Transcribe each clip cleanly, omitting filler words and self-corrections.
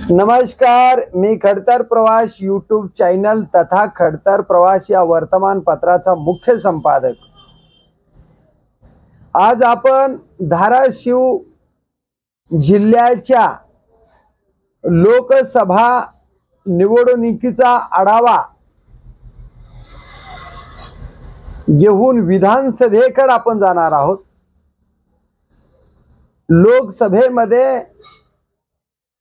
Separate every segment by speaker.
Speaker 1: नमस्कार, मी खडतर प्रवास यूट्यूब चॅनल तथा खडतर प्रवास या वर्तमानपत्राचा मुख्य संपादक। आज आपण धाराशिव जिल्ह्याच्या लोकसभा निवडणुकीचा आढावा घेऊन विधानसभेकडे आपण जाणार आहोत। लोकसभेमध्ये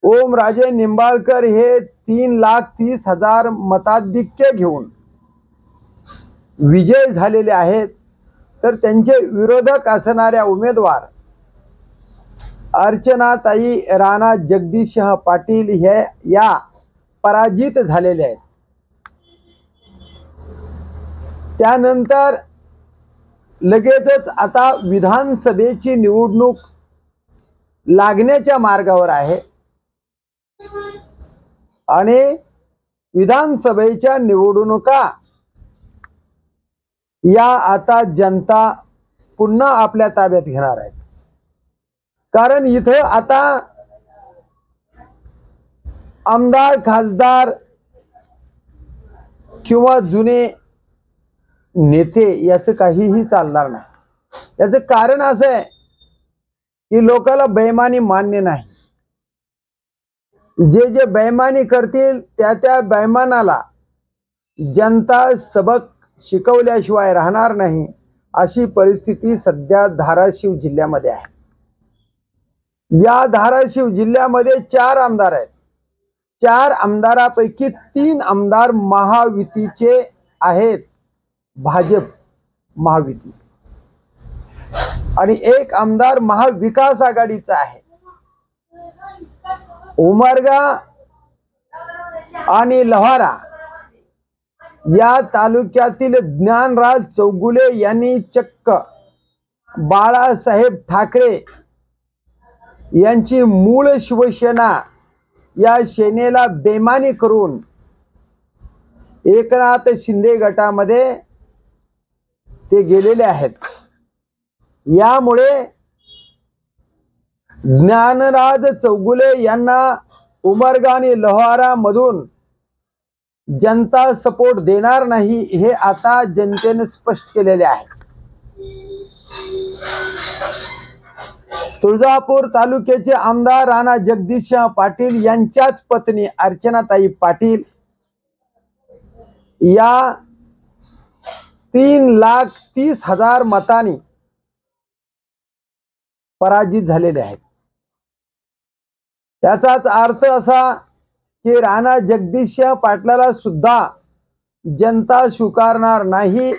Speaker 1: ओमराजे निंबाळकर हे 3,30,000 मताधिक्य घेऊन विजय झालेले आहेत, तर त्यांचे विरोधक असणाऱ्या उमेदवार अर्चनाताई राणा जगदीशसिंह पाटील हे या पराजित झालेले आहेत। त्यानंतर लगेचच आता विधानसभेची निवडणूक लागण्याच्या मार्गावर आहे आणि विधानसभेच्या निवडणुका या आता जनता पुन्हा आपल्या ताब्यात घेणार आहेत। कारण इथं आता आमदार खासदार किंवा जुने नेते याचं काहीही चालणार नाही। याचं कारण असं आहे की लोकांना बेईमानी मान्य नाही। जे जे बेईमानी करतील त्या बेईमानाला जनता सबक शिकवल्याशिवाय राहणार नाही, अशी परिस्थिती सध्या धाराशिव जिल्ह्यामध्ये आहे। या धाराशिव जिल्ह्यामध्ये 4 आमदार आहेत। 4 आमदारापैकी 3 आमदार महायुतीचे आहेत, भाजप महायुती, आणि 1 आमदार महाविकास आघाडीचा आहे। उमरगा आणि लोहारा या तालुक्यातील ज्ञानराज चौगुले यांनी चक्क बाळासाहेब ठाकरे यांची मूळ शिवसेना या सेनेला बेईमानी करून एकनाथ शिंदे गटामध्ये ते गेलेले आहेत। यामुळे ज्ञानराज चौगुले यांना उमरगा आणि लोहारा मधून जनता सपोर्ट देणार नाही, हे आता जनतेने स्पष्ट केलेले आहे। तुळजापूर तालुक्याचे आमदार राणा जगदीशसिंह पाटील यांच्याच पत्नी अर्चनाताई पाटील या 3,30,000 मतांनी पराजित झालेले आहेत। याचाच अर्थ असा की राणा जगदीशसिंह पाटलाला सुद्धा जनता स्वीकारणार नाही,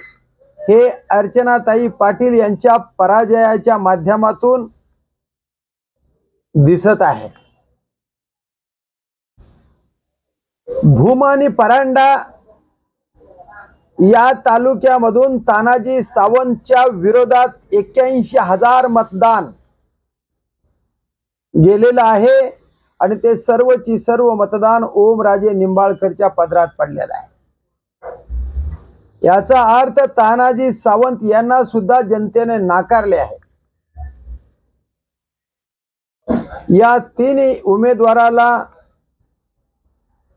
Speaker 1: हे अर्चनाताई पाटील यांच्या पराजयाच्या माध्यमातून दिसत आहे। भूम आणि परांडा या तालुक्यामधून तानाजी सावंतच्या विरोधात 81,000 मतदान गेलेलं आहे आणि ते सर्वची सर्व मतदान ओमराजे निंबाळकरच्या पदरात पडलेलं आहे। याचा अर्थ तानाजी सावंत यांना सुद्धा जनतेने नाकारले आहे। या 3 उमेदवाराला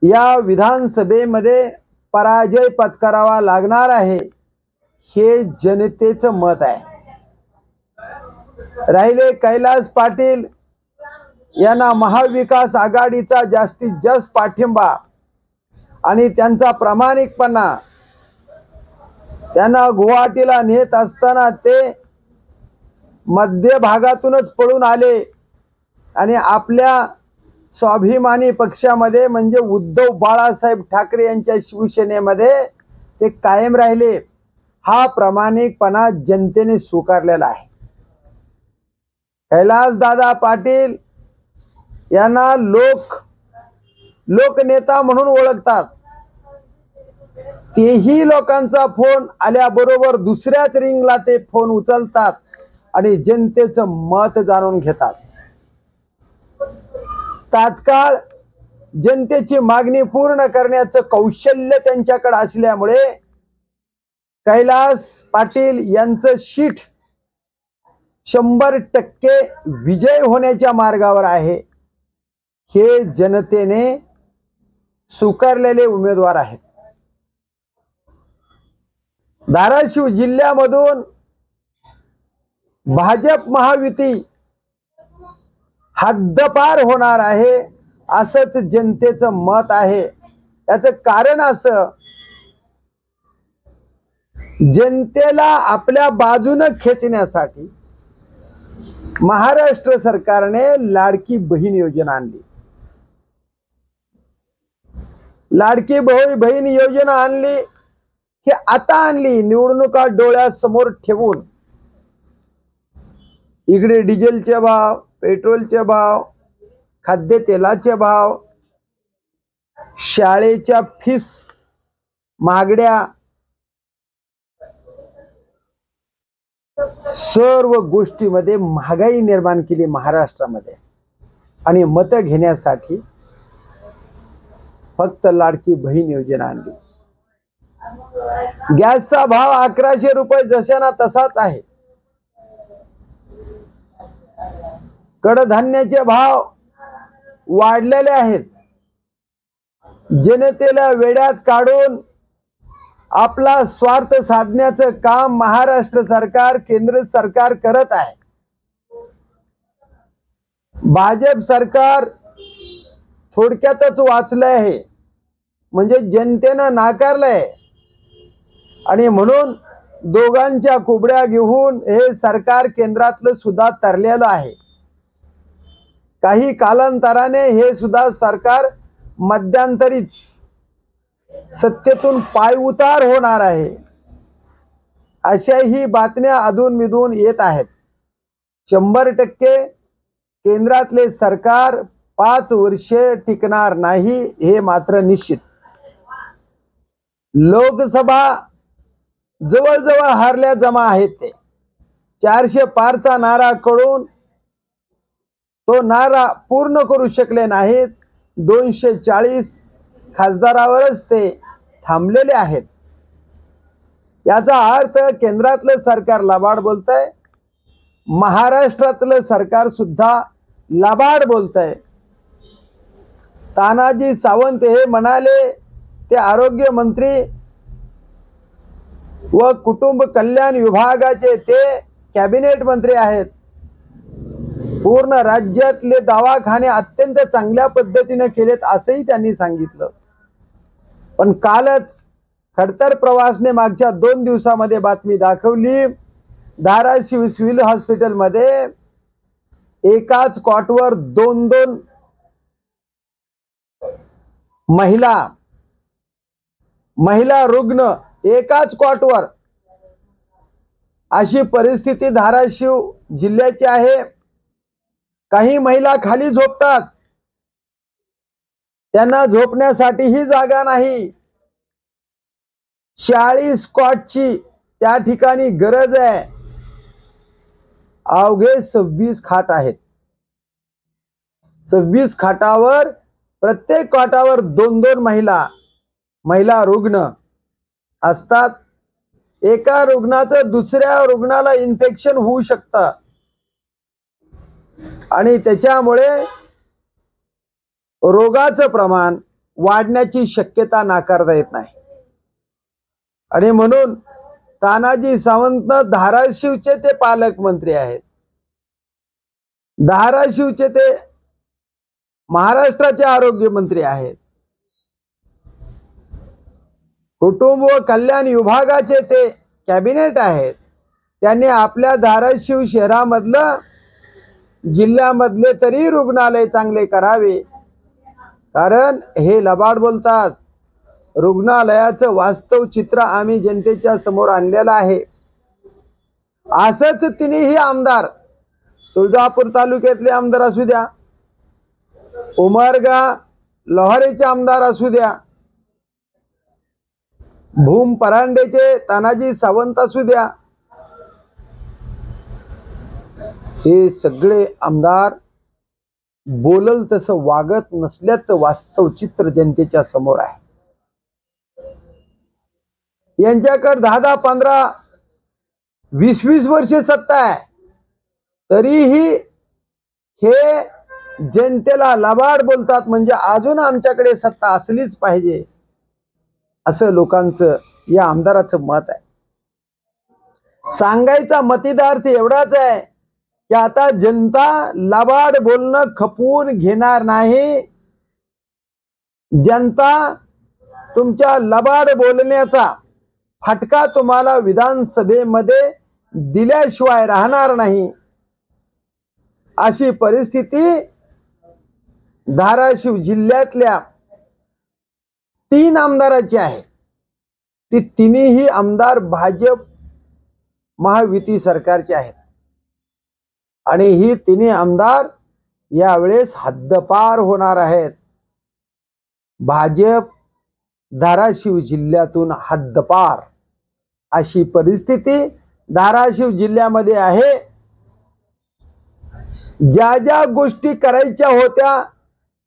Speaker 1: या विधानसभेमध्ये पराजय पत्करावा लागणार आहे, हे जनतेचं मत आहे। राहिले कैलास पाटील यांना महाविकास आघाडीचा जास्तीत जास्त पाठिंबा आणि त्यांचा प्रामाणिकपणा, त्यांना गुवाहाटीला नेत असताना ते मध्य भागातूनच पळून आले आणि आपल्या स्वाभिमानी पक्षामध्ये म्हणजे उद्धव बाळासाहेब ठाकरे यांच्या शिवसेनेमध्ये ते कायम राहिले। हा प्रामाणिकपणा जनतेने स्वीकारलेला आहे। कैलास दादा पाटील यांना लोकनेता म्हणून ओळखतात। तेही लोकांचा फोन आल्याबरोबर दुसऱ्याच रिंगला ते फोन उचलतात आणि जनतेचं मत जाणून घेतात। तात्काळ जनतेची मागणी पूर्ण करण्याचं कौशल्य त्यांच्याकडे असल्यामुळे कैलास पाटील यांचं शीट 100% विजय होण्याच्या मार्गावर आहे। हे जनतेने स्वीकारलेले उमेदवार आहेत। धाराशिव जिल्ह्यामधून भाजप महायुती हद्दपार होणार आहे असंच जनतेचं मत आहे। याचं कारण असं, जनतेला आपल्या बाजूने खेचण्यासाठी महाराष्ट्र सरकारने लाडकी बहीण योजना आणली। लाडकी बहीण योजना आणली हे आता आणली निवडणुका डोळ्यासमोर ठेवून। इकडे डिझेलचे भाव, पेट्रोलचे भाव, खाद्यतेलाचे भाव, शाळेच्या फीस महागड्या, सर्व गोष्टीमध्ये महागाई निर्माण केली महाराष्ट्रामध्ये। आणि मत घेण्यासाठी फक्त लाडकी बहीण योजना आणली। गॅसचा भाव 1100 रुपये जशाना तसाच आहे। कडधान्याचे भाव वाढलेले आहेत। जनतेला वेड्यात काढून आपला स्वार्थ साधण्याचं काम महाराष्ट्र सरकार, केंद्र सरकार करत आहे। भाजप सरकार थोडक्यातच वाचलंय आहे, म्हणजे जनतेनं नाकारलंय। आणि म्हणून दोघांच्या कुबड्या घेऊन हे सरकार केंद्रातलं सुद्धा तरलेलं आहे। काही कालांतराने हे सुद्धा सरकार मध्यंतरीच सत्तेतून पायउतार होणार आहे, अशाही बातम्या अधूनमधून येत आहेत। 100% केंद्रातले सरकार 5 वर्षे टिकणार नाही हे मात्र निश्चित। लोकसभा जवळजवळ हारल्या जमा आहेत ते। 400 पारचा नारा करून तो नारा पूर्ण करू शकले नाहीत। 240 खासदारावरच ते थांबलेले आहेत। याचा अर्थ केंद्रातलं सरकार लबाड बोलतंय, महाराष्ट्रातलं सरकार सुद्धा लबाड बोलतंय। तानाजी सावंत हे म्हणाले, ते आरोग्य मंत्री व कुटुंब कल्याण विभागाचे ते कॅबिनेट मंत्री आहेत। पूर्ण राज्यातले दवाखाने अत्यंत चांगल्या पद्धतीने केलेत असंही त्यांनी सांगितलं। पण कालच खडतर प्रवासने मागच्या 2 दिवसामध्ये बातमी दाखवली, धाराशिव सिव्हिल हॉस्पिटलमध्ये एकाच कॉटवर 2-2 महिला रुग्ण एकाच कॉटवर, अशी परिस्थिती धाराशिव जिल्ह्याची आहे। काही महिला खाली झोपतात, त्यांना झोपण्यासाठीही जागा नाही। 40 कॉटची त्या ठिकाणी गरज आहे। अवघे 26 खाट आहेत। 26 खाटावर प्रत्येक कॉटावर 2-2 महिला रुग्ण असतात। एका रुग्णाचं दुसऱ्या रुग्णाला इन्फेक्शन होऊ शकतं आणि त्याच्यामुळे रोगाचं प्रमाण वाढण्याची शक्यता नाकारता येत नाही। आणि म्हणून तानाजी सावंत धाराशिवचे ते पालकमंत्री आहेत। धाराशिवचे ते महाराष्ट्राचे आरोग्य मंत्री आहेत। कुटुंब व कल्याण विभागाचे ते कॅबिनेट आहेत। त्यांनी आपल्या धाराशिव शहरामधलं, जिल्ह्यामधले तरी रुग्णालय चांगले करावे, कारण हे लबाड बोलतात। रुग्णालयाचं वास्तव चित्र आम्ही जनतेच्या समोर आणलेलं आहे। असंच तिन्ही आमदार, तुळजापूर तालुक्यातले आमदार असू द्या, उमरगा लोहारेचे आमदार असू द्या, भूम परांडेचे तानाजी सावंत असू द्या, हे सगळे आमदार बोलल तसं वागत नसल्याचं वास्तव चित्र जनतेच्या समोर आहे। यांच्याकडे 10-10, 15, 20-20 वर्षे सत्ता आहे, तरीही हे जनतेला लबाड बोलतात, म्हणजे अजून आमच्याकडे सत्ता असलीच पाहिजे, असं लोकांचं या आमदाराचं मत आहे. सांगायचा मतदार्थ एवढाच आहे की आता जनता लबाड बोलणं खपवून घेणार नाही. जनता तुमच्या लबाड बोलण्याचा फटका तुम्हाला विधानसभेमध्ये दिल्याशिवाय राहणार नाही. अशी परिस्थिती धाराशिव जिल्ह्यातल्या 3 आमदाराची आहे. ती तिन्ही आमदार भाजप महायुती सरकारचे आहेत आणि ही तिन्ही आमदार यावेळेस हद्दपार होणार आहेत. भाजप धाराशिव जिल्ह्यातून हद्दपार अशी परिस्थिती धाराशिव जिल्ह्यामध्ये आहे. ज्या ज्या गोष्टी करायच्या होत्या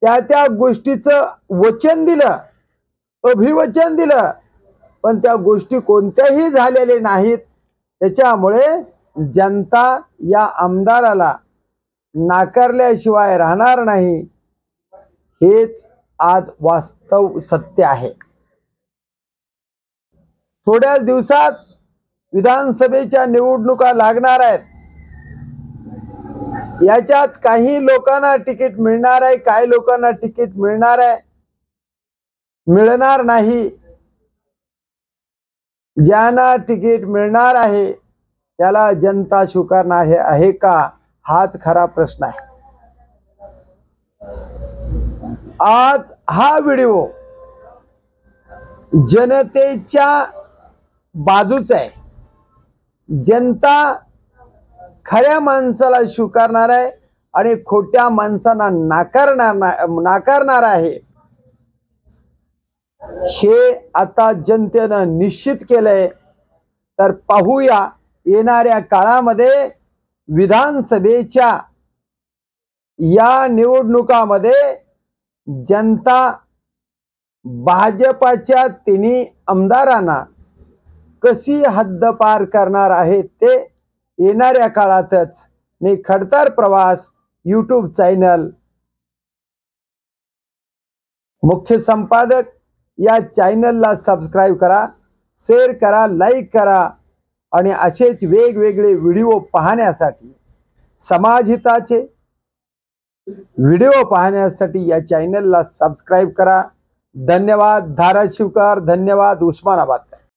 Speaker 1: त्या त्या गोष्टीचं वचन दिलं, अभिवचन दिलं, पण त्या गोष्टी कोणत्याही झालेल्या नाहीत. त्याच्यामुळे जनता या आमदाराला नाकारल्याशिवाय राहणार नाही. हेच आज वास्तव सत्य आहे. थोड्याच दिवसात विधानसभेच्या निवडणुका लागणार आहेत. याच्यात काही लोकांना तिकीट मिळणार आहे, काही लोकांना तिकीट मिळणार आहे, मिळणार नाही. ज्यांना तिकीट मिळणार आहे त्याला जनता स्वीकारणार आहे का, हाच खरा प्रश्न आहे. आज हा व्हिडिओ जनतेच्या बाजूचा आहे. जनता खऱ्या माणसाला स्वीकारणार आहे आणि खोट्या माणसांना नाकारणार आहे. हे आता जनतेनं निश्चित केलंय. तर पाहूया येणाऱ्या काळामध्ये विधानसभेच्या या निवडणुकामध्ये जनता भाजपाच्या तिन्ही आमदारांना कशी हद्दपार करणार आहे ते येणाऱ्या काळातच. मी खडतर प्रवास YouTube चॅनल मुख्य संपादक या चॅनलला सबस्क्राईब करा, शेअर करा, लाईक करा आणि असेच वेगवेगळे व्हिडिओ पाहण्यासाठी, समाजहिताचे व्हिडिओ पाहण्यासाठी या चॅनलला सबस्क्राईब करा. धन्यवाद धाराशिवकर, धन्यवाद उस्मानाबाद.